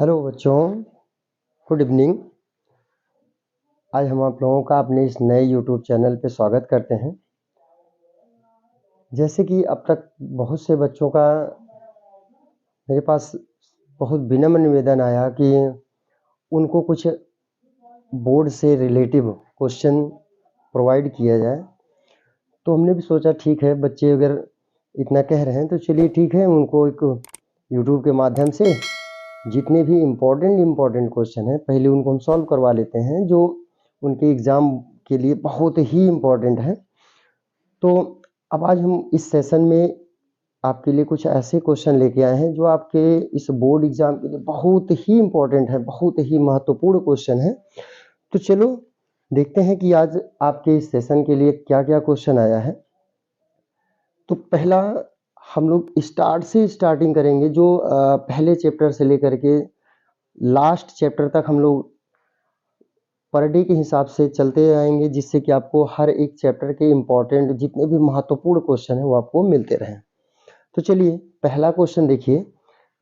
Hello बच्चों, good evening. आज हम आप लोगों का अपने इस नए यूट्यूब चैनल पे स्वागत करते हैं। जैसे कि अब तक बहुत से बच्चों का मेरे पास बहुत विनम्र निवेदन आया कि उनको कुछ बोर्ड से रिलेटिव क्वेश्चन प्रोवाइड किया जाए, तो हमने भी सोचा ठीक है, बच्चे अगर इतना कह रहे हैं तो चलिए ठीक है, उनको एक यूट्यूब के माध्यम से जितने भी इम्पोर्टेंट क्वेश्चन हैं पहले उनको हम सॉल्व करवा लेते हैं, जो उनके एग्ज़ाम के लिए बहुत ही इम्पोर्टेंट है। तो अब आज हम इस सेशन में आपके लिए कुछ ऐसे क्वेश्चन लेके आए हैं जो आपके इस बोर्ड एग्ज़ाम के लिए बहुत ही इम्पोर्टेंट है, बहुत ही महत्वपूर्ण क्वेश्चन है। तो चलो देखते हैं कि आज आपके इस सेशन के लिए क्या क्या क्वेश्चन आया है। तो पहला हम लोग स्टार्टिंग करेंगे, जो पहले चैप्टर से लेकर के लास्ट चैप्टर तक हम लोग पर डे के हिसाब से चलते आएंगे, जिससे कि आपको हर एक चैप्टर के इम्पोर्टेंट जितने भी महत्वपूर्ण क्वेश्चन हैं वो आपको मिलते रहें। तो चलिए पहला क्वेश्चन देखिए।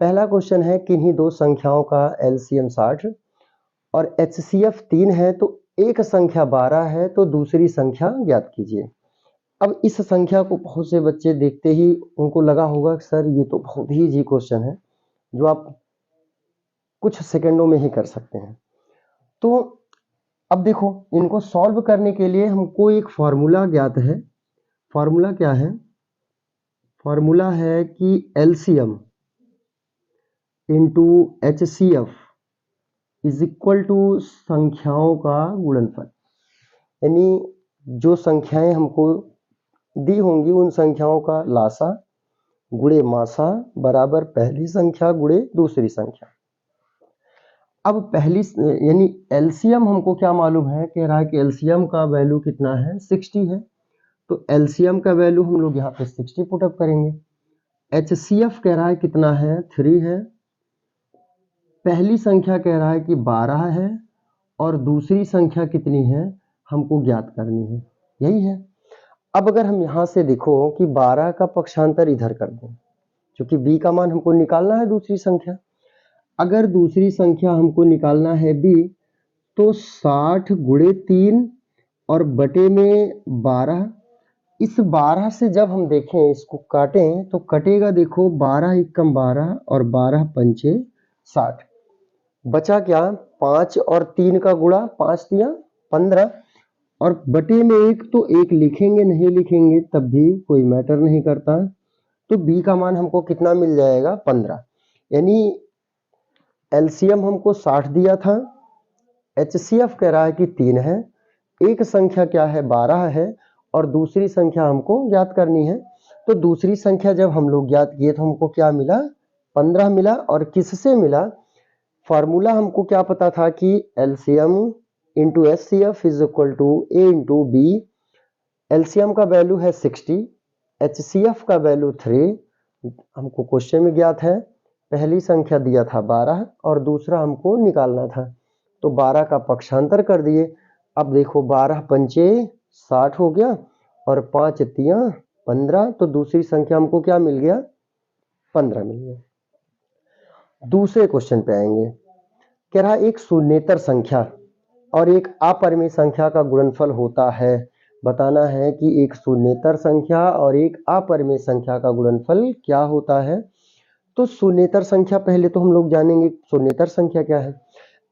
पहला क्वेश्चन है, किन्हीं दो संख्याओं का एलसीएम 60 और एचसीएफ 3 है, तो एक संख्या 12 है, तो दूसरी संख्या ज्ञात कीजिए। अब इस संख्या को बहुत से बच्चे देखते ही उनको लगा होगा कि सर ये तो बहुत ही इजी क्वेश्चन है, जो आप कुछ सेकंडों में ही कर सकते हैं। तो अब देखो, इनको सॉल्व करने के लिए हमको एक फॉर्मूला ज्ञात है। फॉर्मूला क्या है? फॉर्मूला है कि LCM into HCF is equal to संख्याओं का गुणनफल। यानी जो संख्याएं हमको दी होंगी उन संख्याओं का लासा गुणे मासा बराबर पहली संख्या गुणे दूसरी संख्या। अब पहली यानी एलसीएम हमको क्या मालूम है, कह रहा है कि एलसीएम का वैल्यू कितना है, 60 है। तो एलसीएम का वैल्यू हम लोग यहाँ पे 60 पुटअप करेंगे। एचसीएफ कह रहा है कितना है, 3 है। पहली संख्या कह रहा है कि 12 है और दूसरी संख्या कितनी है हमको ज्ञात करनी है, यही है। अब अगर हम यहाँ से देखो कि 12 का पक्षांतर इधर कर दें, क्योंकि b का मान हमको निकालना है दूसरी संख्या। अगर दूसरी संख्या हमको निकालना है b, तो 60 गुणे 3 और बटे में 12। इस 12 से जब हम देखें, इसको काटें तो कटेगा, देखो 12 एकम 12 और 12 पंचे 60। बचा क्या, 5 और 3 का गुणा, 5 तिया 15 और बटे में 1, तो 1 लिखेंगे नहीं लिखेंगे तब भी कोई मैटर नहीं करता। तो b का मान हमको कितना मिल जाएगा, 15। यानी एलसीएम हमको 60 दिया था, एचसीएफ कह रहा है कि 3 है, एक संख्या क्या है, 12 है और दूसरी संख्या हमको ज्ञात करनी है। तो दूसरी संख्या जब हम लोग ज्ञात किए तो हमको क्या मिला, 15 मिला। और किससे मिला, फार्मूला हमको क्या पता था कि LCM into HCF is equal to a into b. LCM का वैल्यू है 60, एचसीएफ का वैल्यू 3 हमको क्वेश्चन में ज्ञात है। पहली संख्या दिया था 12 और दूसरा हमको निकालना था, तो 12 का पक्षांतर कर दिए। अब देखो 12 पंचे 60 हो गया और 5 तिया 15, तो दूसरी संख्या हमको क्या मिल गया, 15 मिल गया। दूसरे क्वेश्चन पे आएंगे। कह रहा एक शून्येतर संख्या और एक अपरिमेय संख्या का गुणनफल होता है। बताना है कि एक शून्येतर संख्या और एक अपरिमेय संख्या का गुणनफल क्या होता है। तो शून्येतर संख्या पहले तो हम लोग जानेंगे, शून्येतर संख्या क्या है।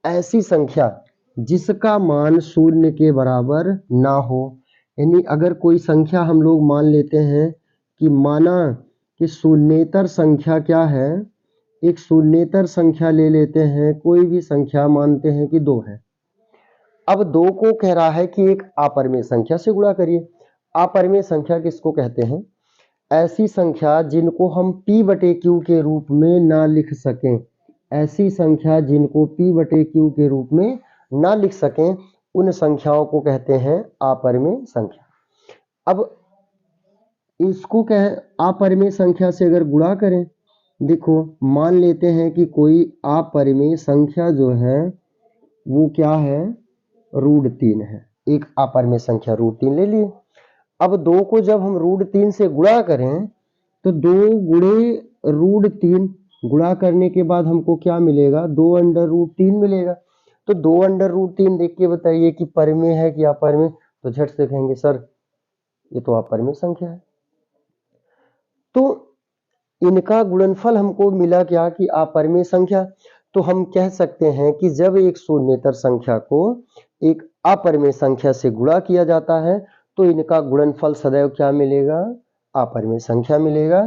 ऐसी संख्या जिसका मान शून्य के बराबर ना हो। यानी अगर कोई संख्या हम लोग मान लेते हैं कि माना कि शून्येतर संख्या क्या है, एक शून्येतर संख्या ले लेते हैं, कोई भी संख्या मानते हैं कि 2 है। अब 2 को कह रहा है कि एक अपरिमेय संख्या से गुणा करिए। अपरिमेय संख्या किसको कहते हैं, ऐसी संख्या जिनको हम p बटे q के रूप में ना लिख सकें। ऐसी संख्या जिनको p बटे q के रूप में ना लिख सकें, उन संख्याओं को कहते हैं अपरिमेय संख्या। अब इसको कह अपरिमेय संख्या से अगर गुणा करें, देखो मान लेते हैं कि कोई अपरिमेय संख्या जो है वो क्या है, √3 है। एक अपरिमेय संख्या √3 ले लिए। अब 2 को जब हम √3 से गुणा करें तो 2 गुणे √3, गुणा करने के बाद हमको क्या मिलेगा, 2√3 मिलेगा। तो 2√3 देख के बताइए कि परिमेय है कि अपरिमेय। तो झट से कहेंगे सर ये तो अपरिमेय संख्या है। तो इनका गुणनफल हमको मिला क्या कि अपरिमेय संख्या। तो हम कह सकते हैं कि जब एक शून्येतर संख्या को एक अपरिमेय संख्या से गुणा किया जाता है तो इनका गुणनफल सदैव क्या मिलेगा, अपरिमेय संख्या मिलेगा।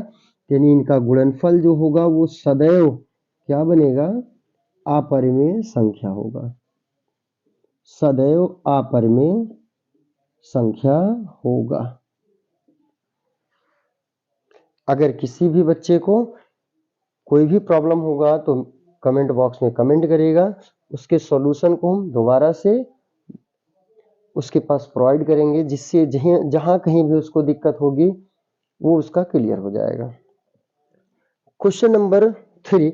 यानी इनका गुणनफल जो होगा वो सदैव क्या बनेगा, अपरिमेय संख्या होगा, सदैव अपरिमेय संख्या होगा। अगर किसी भी बच्चे को कोई भी प्रॉब्लम होगा तो कमेंट बॉक्स में कमेंट करेगा, उसके सॉल्यूशन को हम दोबारा से उसके पास प्रोवाइड करेंगे, जिससे जहां कहीं भी उसको दिक्कत होगी वो उसका क्लियर हो जाएगा। क्वेश्चन नंबर 3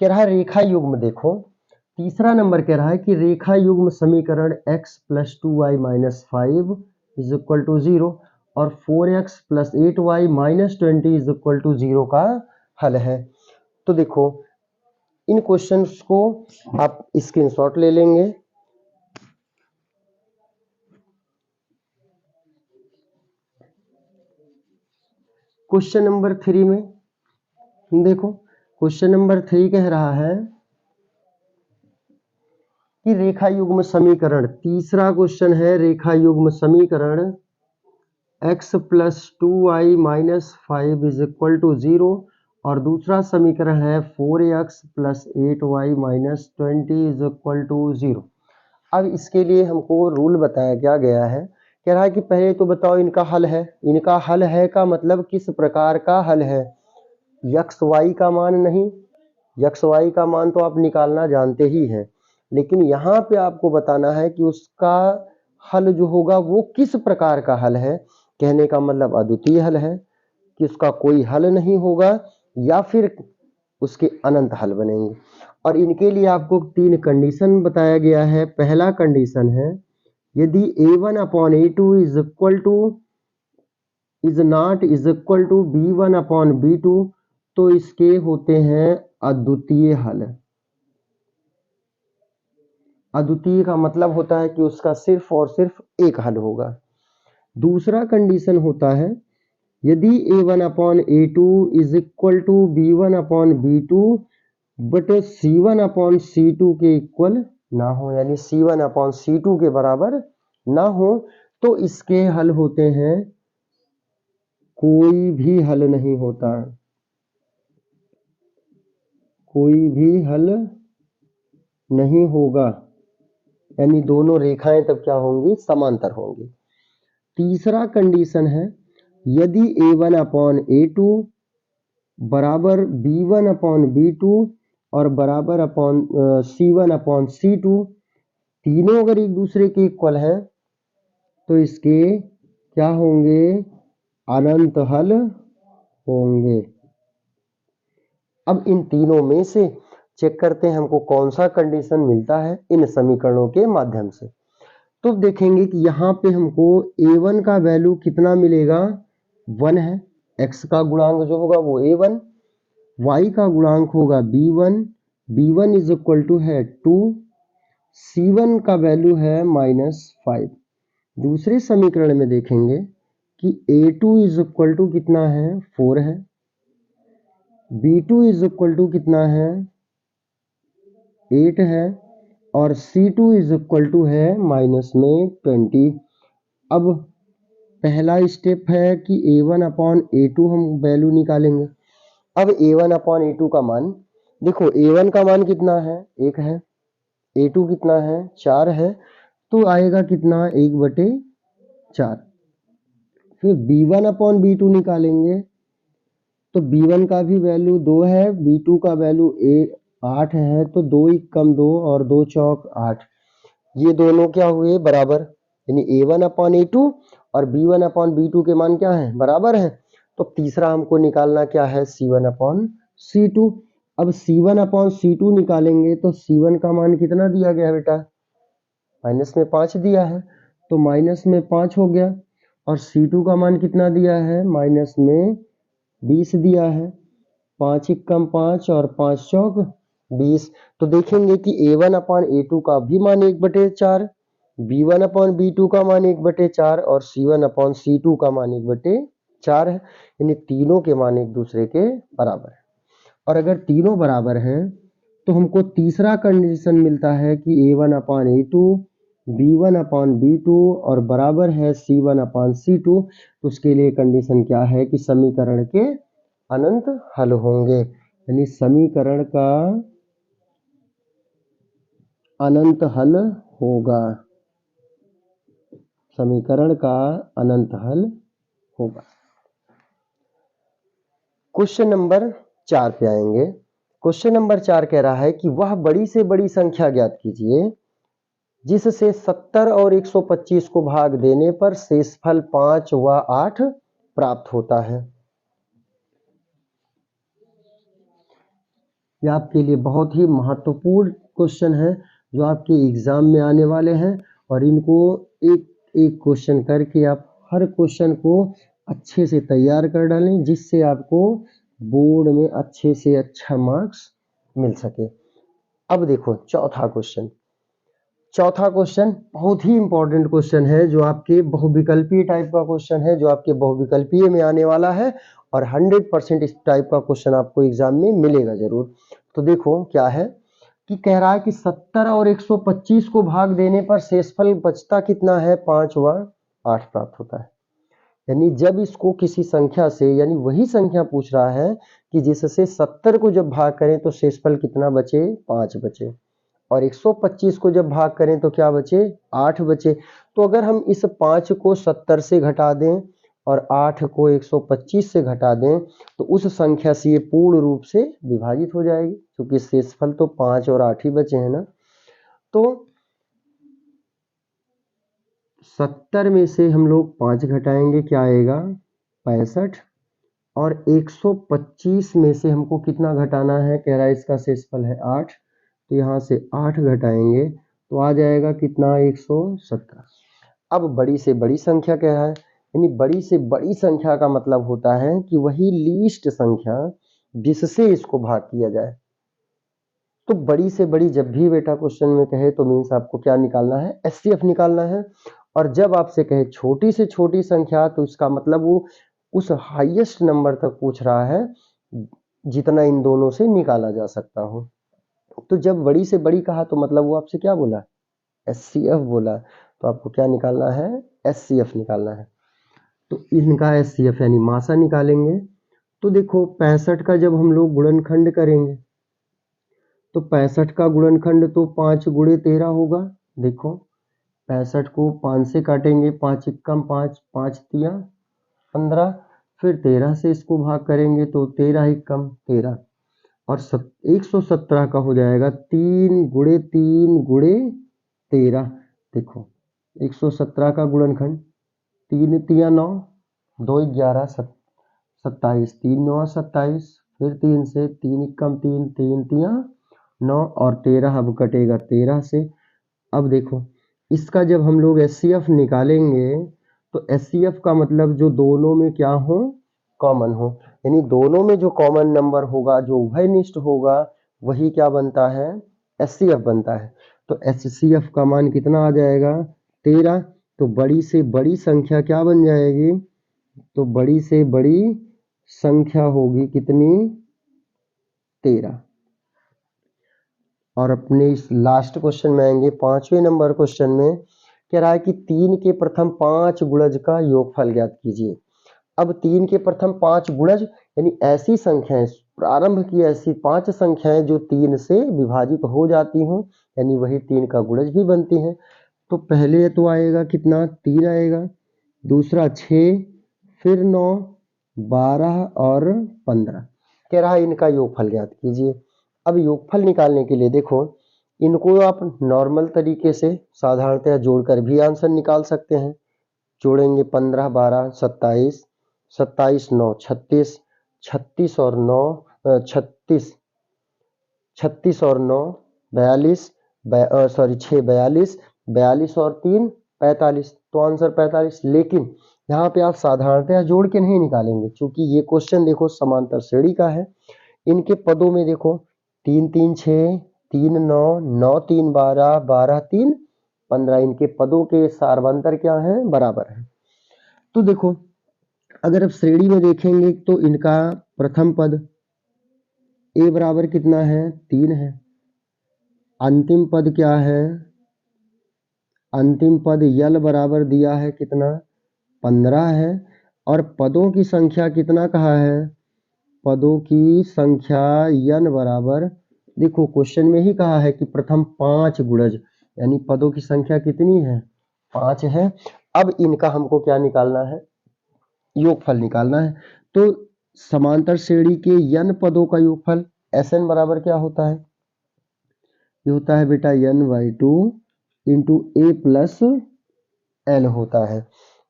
कह रहा है रेखा युग्म। देखो तीसरा नंबर कह रहा है कि रेखा युग्म समीकरण x + 2y - 5 = 0 और 4x + 8y - 20 = 0 का हल है। तो देखो इन क्वेश्चंस को आप स्क्रीनशॉट ले लेंगे। क्वेश्चन नंबर 3 में देखो, क्वेश्चन नंबर 3 कह रहा है कि रेखा युग्म समीकरण, तीसरा क्वेश्चन है रेखा युग्म समीकरण x + 2y - 5 = 0 और दूसरा समीकरण है 4x + 8y - 20 = 0। अब इसके लिए हमको रूल बताया क्या गया है। कह रहा है कि पहले तो बताओ इनका हल है। इनका हल है का मतलब किस प्रकार का हल है, x y का मान नहीं, x y का मान तो आप निकालना जानते ही हैं, लेकिन यहाँ पे आपको बताना है कि उसका हल जो होगा वो किस प्रकार का हल है। कहने का मतलब अद्वितीय हल है कि उसका कोई हल नहीं होगा या फिर उसके अनंत हल बनेंगे। और इनके लिए आपको 3 कंडीशन बताया गया है। पहला कंडीशन है यदि a1/a2 is not equal to b1/b2 तो इसके होते हैं अद्वितीय हल। अद्वितीय का मतलब होता है कि उसका सिर्फ और सिर्फ एक हल होगा। दूसरा कंडीशन होता है यदि a1/a2 is equal to b1/b2 but c1/c2 के इक्वल ना हो, यानी c1/c2 के बराबर ना हो, तो इसके हल होते हैं, कोई भी हल नहीं होता, कोई भी हल नहीं होगा, यानी दोनों रेखाएं तब क्या होंगी, समांतर होंगी। तीसरा कंडीशन है यदि a1/a2 बराबर b1/b2 और बराबर c1/c2 तीनों अगर एक दूसरे के इक्वल है तो इसके क्या होंगे, अनंत हल होंगे। अब इन तीनों में से चेक करते हैं हमको कौन सा कंडीशन मिलता है इन समीकरणों के माध्यम से। तो देखेंगे कि यहाँ पे हमको a1 का वैल्यू कितना मिलेगा, 1 है। x का गुणांक जो होगा वो a1, y का गुणांक होगा b1, b1 is equal to है 2, c1 का वैल्यू है -5। दूसरे समीकरण में देखेंगे कि a2 इज इक्वल टू कितना है, 4 है, b2 इज इक्वल टू कितना है, 8 है और c2 इज इक्वल टू है -20। अब पहला स्टेप है कि a1/a2 हम वैल्यू निकालेंगे। अब a1/a2 का मान देखो, a1 का मान कितना है, 1 है, a2 कितना है, 4 है, तो आएगा कितना, 1/4। फिर b1/b2 निकालेंगे तो b1 का भी वैल्यू 2 है, b2 का वैल्यू 8 है, तो 2 1 कम 2 और 2 चौक 8, ये दोनों क्या हुए, बराबर। यानी a1/a2 और b1/b2 के मान क्या है, बराबर है। तो तीसरा हमको निकालना क्या है, c1/c2। अब c1/c2 निकालेंगे तो c1 का मान कितना दिया गया है बेटा, -5 दिया है, तो -5 हो गया। और c2 का मान कितना दिया है, -20 दिया है। 5 इक्कम 5 और 5 चौक 20। तो देखेंगे कि A1 अपान A2 का भी मान 1/4, B1 अपान B2 का मान 1/4 और C1 अपान C2 का मान 1/4 है। यानी तीनों के मान एक दूसरे के बराबर है। और अगर तीनों बराबर हैं तो हमको तीसरा कंडीशन मिलता है कि A1 अपान A2, B1 अपान B2 और बराबर है C1 अपान C2। तो उसके लिए कंडीशन क्या है कि समीकरण के अनंत हल होंगे, यानी समीकरण का अनंत हल होगा, समीकरण का अनंत हल होगा। क्वेश्चन नंबर 4 पे आएंगे। क्वेश्चन नंबर 4 कह रहा है कि वह बड़ी से बड़ी संख्या ज्ञात कीजिए जिससे 70 और 125 को भाग देने पर शेषफल 5 व 8 प्राप्त होता है। यह आपके लिए बहुत ही महत्वपूर्ण क्वेश्चन है जो आपके एग्जाम में आने वाले हैं, और इनको एक एक क्वेश्चन करके आप हर क्वेश्चन को अच्छे से तैयार कर डालें जिससे आपको बोर्ड में अच्छे से अच्छा मार्क्स मिल सके। अब देखो चौथा क्वेश्चन बहुत ही इंपॉर्टेंट क्वेश्चन है जो आपके बहुविकल्पीय टाइप का क्वेश्चन है, जो आपके बहुविकल्पीय में आने वाला है और 100% इस टाइप का क्वेश्चन आपको एग्जाम में मिलेगा जरूर। तो देखो क्या है कि कह रहा है कि 70 और 125 को भाग देने पर शेषफल बचता कितना है, 5 व 8 प्राप्त होता है। यानी जब इसको किसी संख्या से, यानी वही संख्या पूछ रहा है कि जिससे 70 को जब भाग करें तो शेषफल कितना बचे, 5 बचे, और 125 को जब भाग करें तो क्या बचे, 8 बचे। तो अगर हम इस 5 को 70 से घटा दें और 8 को 125 से घटा दें तो उस संख्या से ये पूर्ण रूप से विभाजित हो जाएगी, क्योंकि शेषफल तो 5 और 8 ही बचे हैं ना। तो 70 में से हम लोग 5 घटाएंगे, क्या आएगा, 65, और 125 में से हमको कितना घटाना है, कह रहा है इसका शेषफल है 8, तो यहाँ से 8 घटाएंगे तो आ जाएगा कितना, 117। अब बड़ी से बड़ी संख्या कह रहा है, यानी बड़ी से बड़ी संख्या का मतलब होता है कि वही लीस्ट संख्या जिससे इसको भाग किया जाए। तो बड़ी से बड़ी जब भी बेटा क्वेश्चन में कहे तो मीन्स आपको क्या निकालना है, एचसीएफ निकालना है। और जब आपसे कहे छोटी से छोटी संख्या तो इसका मतलब वो उस हाईएस्ट नंबर तक पूछ रहा है जितना इन दोनों से निकाला जा सकता हो। तो जब बड़ी से बड़ी कहा तो मतलब वो आपसे क्या बोला, एचसीएफ बोला। तो आपको क्या निकालना है, एचसीएफ निकालना है। तो इनका एचसीएफ यानी मासा निकालेंगे। तो देखो 65 का जब हम लोग गुणनखंड करेंगे तो 65 का गुणनखंड तो 5 गुणे 13 होगा। देखो 65 को 5 से काटेंगे, 5 इक्कम 5, 5 तिया 15, फिर 13 से इसको भाग करेंगे तो 13 इक्कम 13, और 117 का हो जाएगा 3 गुणे 3 गुणे 13। देखो 117 का गुणनखंड 3 तिया 9, 2 11 27, 3 9 27, फिर 3 से 3 इक्कम 3, 3 तिया 9, और 13 अब कटेगा 13 से। अब देखो इसका जब हम लोग एचसीएफ निकालेंगे तो एचसीएफ का मतलब जो दोनों में क्या हो, कॉमन हो, यानी दोनों में जो कॉमन नंबर होगा, जो उभयनिष्ठ होगा, वही क्या बनता है, एचसीएफ बनता है। तो एचसीएफ का मान कितना आ जाएगा, 13। तो बड़ी से बड़ी संख्या क्या बन जाएगी, तो बड़ी से बड़ी संख्या होगी कितनी, 13। और अपने इस लास्ट क्वेश्चन में आएंगे, 5वें नंबर क्वेश्चन में कह रहा है कि 3 के प्रथम 5 गुणज का योगफल ज्ञात कीजिए। अब 3 के प्रथम 5 गुणज यानी ऐसी संख्याएं, प्रारंभ की ऐसी 5 संख्याएं जो 3 से विभाजित हो जाती हों, यानी वही 3 का गुणज भी बनती हैं। तो पहले तो आएगा कितना, 3 आएगा, दूसरा 6, फिर 9, 12 और 15। कह रहा है इनका योगफल ज्ञात कीजिए। अब योगफल निकालने के लिए देखो इनको आप नॉर्मल तरीके से साधारणतः जोड़कर भी आंसर निकाल सकते हैं। जोड़ेंगे 15 12 27, 27 9 36, 36 और 9 36, 36 और 9 42, 6 42, 42 और 3 45, तो आंसर 45। लेकिन यहाँ पे आप साधारणतः जोड़ के नहीं निकालेंगे, क्योंकि ये क्वेश्चन देखो समांतर श्रेणी का है। इनके पदों में देखो 3 3 6, 3 9, 9 3 12, 12 3 15, इनके पदों के सार्वंतर क्या है, बराबर है। तो देखो अगर अब श्रेणी में देखेंगे तो इनका प्रथम पद a बराबर कितना है, 3 है। अंतिम पद क्या है, अंतिम पद यल बराबर दिया है कितना, 15 है। और पदों की संख्या कितना कहा है, पदों की संख्या यन बराबर, देखो क्वेश्चन में ही कहा है कि प्रथम 5 गुणज, यानी पदों की संख्या कितनी है, 5 है। अब इनका हमको क्या निकालना है, योगफल निकालना है। तो समांतर श्रेणी के यन पदों का योगफल Sn बराबर क्या होता है, ये होता है बेटा n/2 into a plus l होता है।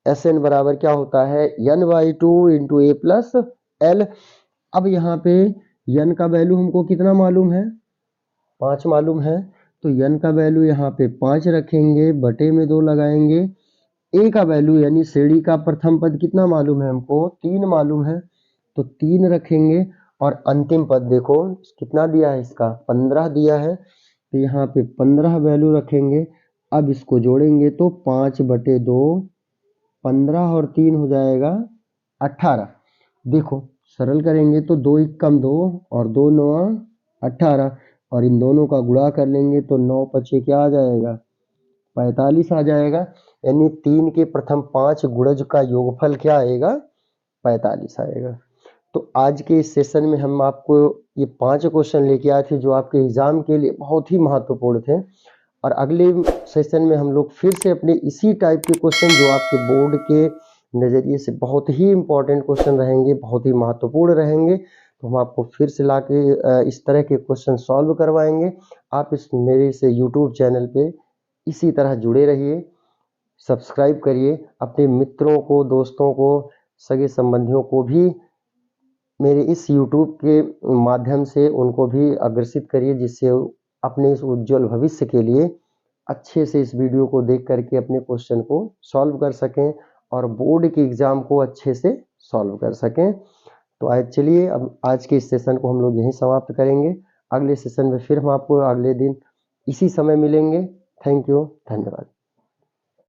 Sn बराबर क्या होता है, n/2 into a plus l। अब यहाँ पे n का वैल्यू हमको कितना मालूम है, 5 मालूम है। तो n का वैल्यू यहाँ पे 5 रखेंगे, बटे में 2 लगाएंगे। a का वैल्यू यानी श्रेणी का प्रथम पद कितना मालूम है हमको, 3 मालूम है, तो 3 रखेंगे। और अंतिम पद देखो कितना दिया है, इसका 15 दिया है, तो यहाँ पे 15 वैल्यू रखेंगे। अब इसको जोड़ेंगे तो 5/2, 15 और 3 हो जाएगा 18। देखो सरल करेंगे तो 2 × 2 और 2 9 18, और इन दोनों का गुणा कर लेंगे तो 9 5 क्या आ जाएगा, 45 आ जाएगा। यानी 3 के प्रथम 5 गुणज का योगफल क्या आएगा, 45 आएगा। तो आज के इस सेशन में हम आपको ये 5 क्वेश्चन लेके आए थे जो आपके एग्जाम के लिए बहुत ही महत्वपूर्ण थे। और अगले सेशन में हम लोग फिर से अपने इसी टाइप के क्वेश्चन जो आपके बोर्ड के नज़रिए से बहुत ही इंपॉर्टेंट क्वेश्चन रहेंगे, बहुत ही महत्वपूर्ण रहेंगे, तो हम आपको फिर से लाके इस तरह के क्वेश्चन सॉल्व करवाएंगे। आप इस मेरे से यूट्यूब चैनल पे इसी तरह जुड़े रहिए, सब्सक्राइब करिए, अपने मित्रों को, दोस्तों को, सगे संबंधियों को भी मेरे इस यूट्यूब के माध्यम से उनको भी अग्रसित करिए, जिससे अपने इस उज्जवल भविष्य के लिए अच्छे से इस वीडियो को देख करके अपने क्वेश्चन को सॉल्व कर सकें और बोर्ड के एग्ज़ाम को अच्छे से सॉल्व कर सकें। तो आज चलिए अब आज के इस सेशन को हम लोग यहीं समाप्त करेंगे। अगले सेशन में फिर हम आपको अगले दिन इसी समय मिलेंगे। थैंक यू, धन्यवाद।